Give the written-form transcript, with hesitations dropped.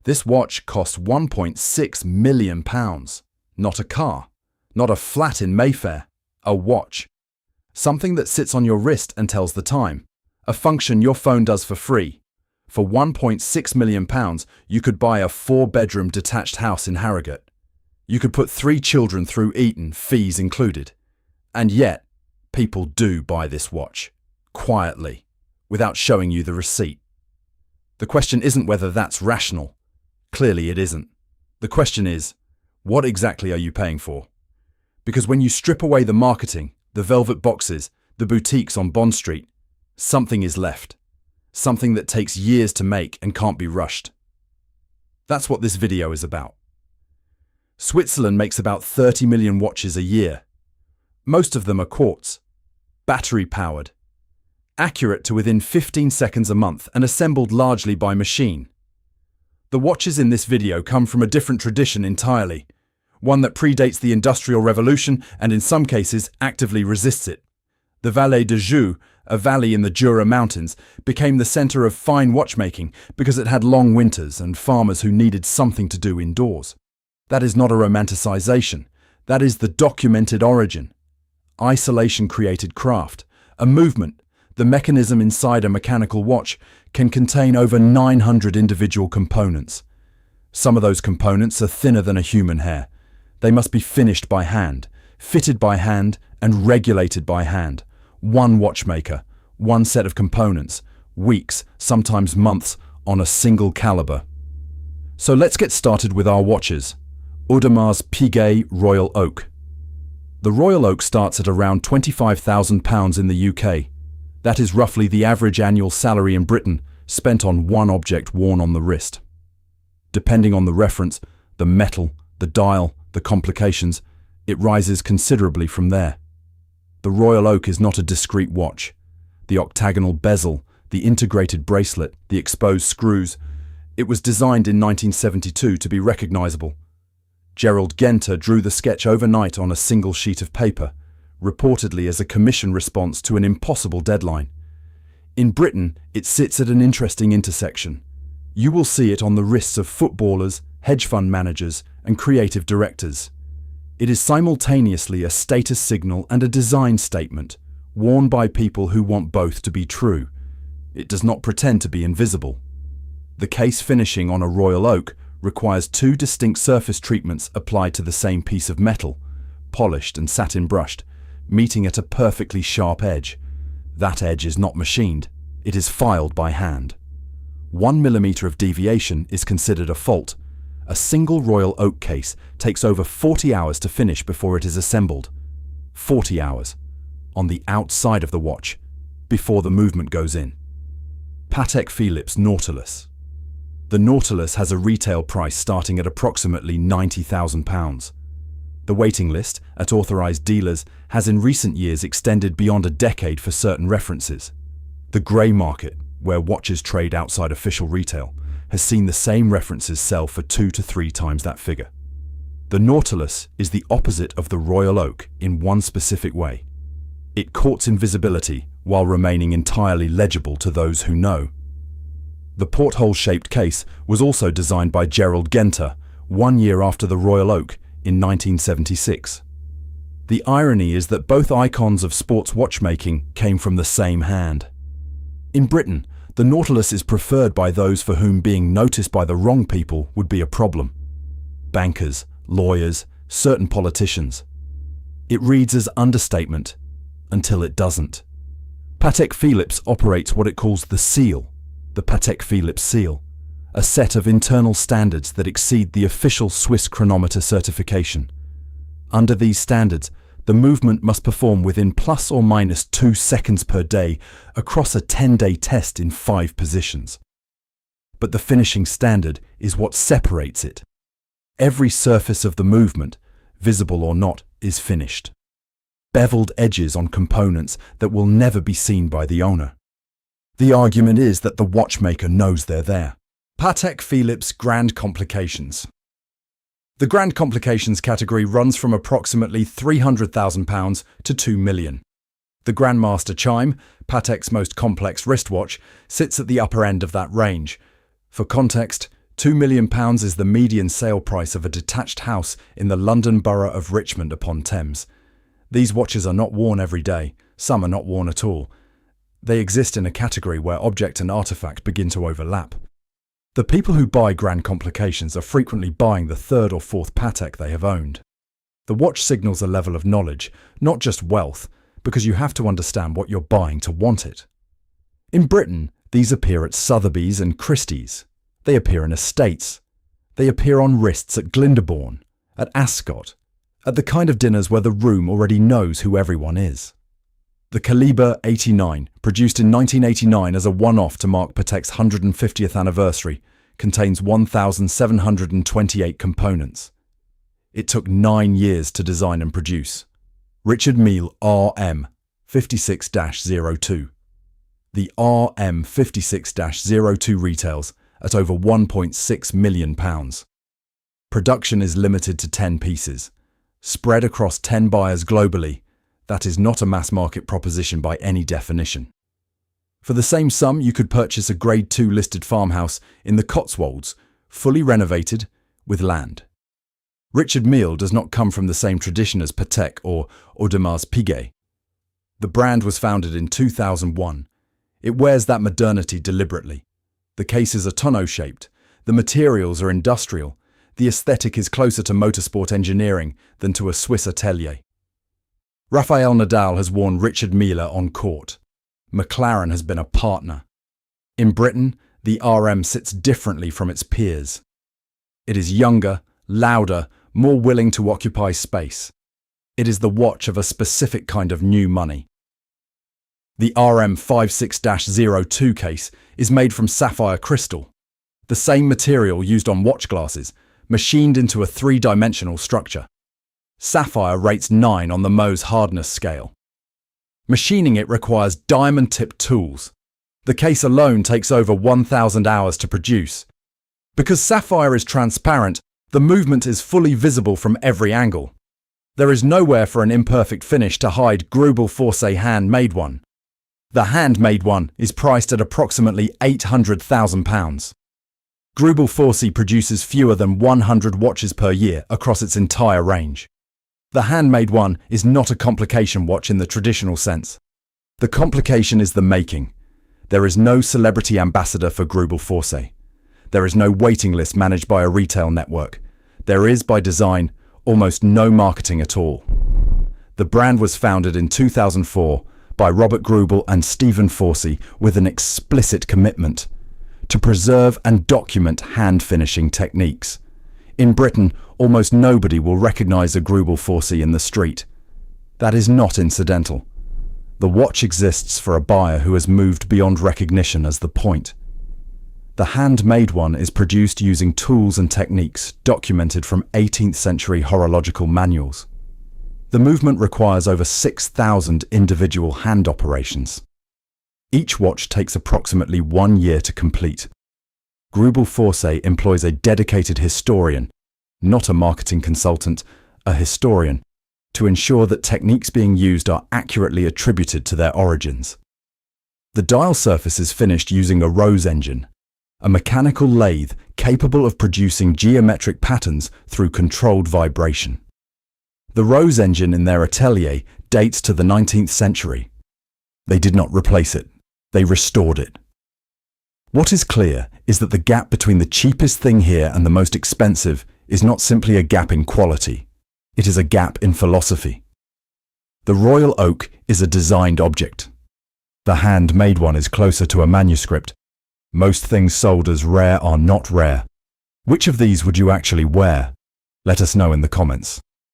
This watch cost £1.6 million. Not a car, not a flat in Mayfair, a watch. Something that sits on your wrist and tells the time. A function your phone does for free. For £1.6 million, you could buy a 4-bedroom detached house in Harrogate. You could put 3 children through Eton, fees included. And yet, people do buy this watch, quietly, without showing you the receipt. The question isn't whether that's rational. Clearly it isn't. The question is, what exactly are you paying for? Because when you strip away the marketing, the velvet boxes, the boutiques on Bond Street, something is left. Something that takes years to make and can't be rushed. That's what this video is about. Switzerland makes about 30 million watches a year. Most of them are quartz, battery-powered, accurate to within 15 seconds a month and assembled largely by machine. The watches in this video come from a different tradition entirely, one that predates the Industrial Revolution and in some cases actively resists it. The Vallée de Joux, a valley in the Jura Mountains, became the center of fine watchmaking because it had long winters and farmers who needed something to do indoors. That is not a romanticization. That is the documented origin. Isolation created craft, a movement. The mechanism inside a mechanical watch can contain over 900 individual components. Some of those components are thinner than a human hair. They must be finished by hand, fitted by hand, and regulated by hand. One watchmaker, one set of components, weeks, sometimes months, on a single caliber. So let's get started with our watches. Audemar's Piguet Royal Oak. The Royal Oak starts at around £25,000 in the UK. That is roughly the average annual salary in Britain spent on one object worn on the wrist. Depending on the reference, the metal, the dial, the complications, it rises considerably from there. The Royal Oak is not a discreet watch. The octagonal bezel, the integrated bracelet, the exposed screws. It was designed in 1972 to be recognizable. Gerald Genter drew the sketch overnight on a single sheet of paper, reportedly as a commission response to an impossible deadline. In Britain, it sits at an interesting intersection. You will see it on the wrists of footballers, hedge fund managers, and creative directors. It is simultaneously a status signal and a design statement, worn by people who want both to be true. It does not pretend to be invisible. The case finishing on a Royal Oak requires 2 distinct surface treatments applied to the same piece of metal, polished and satin brushed, meeting at a perfectly sharp edge. That edge is not machined, it is filed by hand. 1 millimeter of deviation is considered a fault. A single Royal Oak case takes over 40 hours to finish before it is assembled. 40 hours. On the outside of the watch, before the movement goes in. Patek Philippe's Nautilus. The Nautilus has a retail price starting at approximately £90,000. The waiting list at authorized dealers has in recent years extended beyond a decade for certain references. The grey market, where watches trade outside official retail, has seen the same references sell for 2 to 3 times that figure. The Nautilus is the opposite of the Royal Oak in one specific way. It courts invisibility while remaining entirely legible to those who know. The porthole-shaped case was also designed by Gerald Genter 1 year after the Royal Oak in 1976. The irony is that both icons of sports watchmaking came from the same hand. In Britain, the Nautilus is preferred by those for whom being noticed by the wrong people would be a problem. Bankers, lawyers, certain politicians. It reads as understatement, until it doesn't. Patek Philippe operates what it calls the seal, the Patek Philippe seal, a set of internal standards that exceed the official Swiss chronometer certification. Under these standards, the movement must perform within plus or minus 2 seconds per day across a 10-day test in 5 positions. But the finishing standard is what separates it. Every surface of the movement, visible or not, is finished. Beveled edges on components that will never be seen by the owner. The argument is that the watchmaker knows they're there. Patek Philippe's Grand Complications. The Grand Complications category runs from approximately £300,000 to £2 million. The Grandmaster Chime, Patek's most complex wristwatch, sits at the upper end of that range. For context, £2 million is the median sale price of a detached house in the London borough of Richmond upon Thames. These watches are not worn every day, some are not worn at all. They exist in a category where object and artifact begin to overlap. The people who buy Grand Complications are frequently buying the third or fourth Patek they have owned. The watch signals a level of knowledge, not just wealth, because you have to understand what you're buying to want it. In Britain, these appear at Sotheby's and Christie's. They appear in estates. They appear on wrists at Glyndebourne, at Ascot, at the kind of dinners where the room already knows who everyone is. The Calibre 89, produced in 1989 as a one-off to mark Patek's 150th anniversary, contains 1,728 components. It took 9 years to design and produce. Richard Mille RM 56-02. The RM 56-02 retails at over £1.6 million. Production is limited to 10 pieces, spread across 10 buyers globally. That is not a mass-market proposition by any definition. For the same sum, you could purchase a Grade 2 listed farmhouse in the Cotswolds, fully renovated, with land. Richard Mille does not come from the same tradition as Patek or Audemar's Piguet. The brand was founded in 2001. It wears that modernity deliberately. The cases are tonneau-shaped, the materials are industrial, the aesthetic is closer to motorsport engineering than to a Swiss atelier. Rafael Nadal has worn Richard Mille on court. McLaren has been a partner. In Britain, the RM sits differently from its peers. It is younger, louder, more willing to occupy space. It is the watch of a specific kind of new money. The RM 56-02 case is made from sapphire crystal, the same material used on watch glasses, machined into a three-dimensional structure. Sapphire rates 9 on the Mohs hardness scale. Machining it requires diamond-tipped tools. The case alone takes over 1,000 hours to produce. Because sapphire is transparent, the movement is fully visible from every angle. There is nowhere for an imperfect finish to hide Grubel Forsey handmade one. The handmade one is priced at approximately £800,000. Grubel Forsey produces fewer than 100 watches per year across its entire range. The handmade one is not a complication watch in the traditional sense. The complication is the making. There is no celebrity ambassador for Grubel Forsey. There is no waiting list managed by a retail network. There is, by design, almost no marketing at all. The brand was founded in 2004 by Robert Grubel and Stephen Forsey with an explicit commitment to preserve and document hand-finishing techniques. In Britain, almost nobody will recognise a Grubel Forsey in the street. That is not incidental. The watch exists for a buyer who has moved beyond recognition as the point. The handmade one is produced using tools and techniques documented from 18th century horological manuals. The movement requires over 6,000 individual hand operations. Each watch takes approximately 1 year to complete. Grubel Forsey employs a dedicated historian, not a marketing consultant, a historian, to ensure that techniques being used are accurately attributed to their origins. The dial surface is finished using a rose engine, a mechanical lathe capable of producing geometric patterns through controlled vibration. The rose engine in their atelier dates to the 19th century. They did not replace it, they restored it. What is clear is that the gap between the cheapest thing here and the most expensive is not simply a gap in quality, it is a gap in philosophy. The royal oak is a designed object. The handmade one is closer to a manuscript. Most things sold as rare are not rare. Which of these would you actually wear? Let us know in the comments.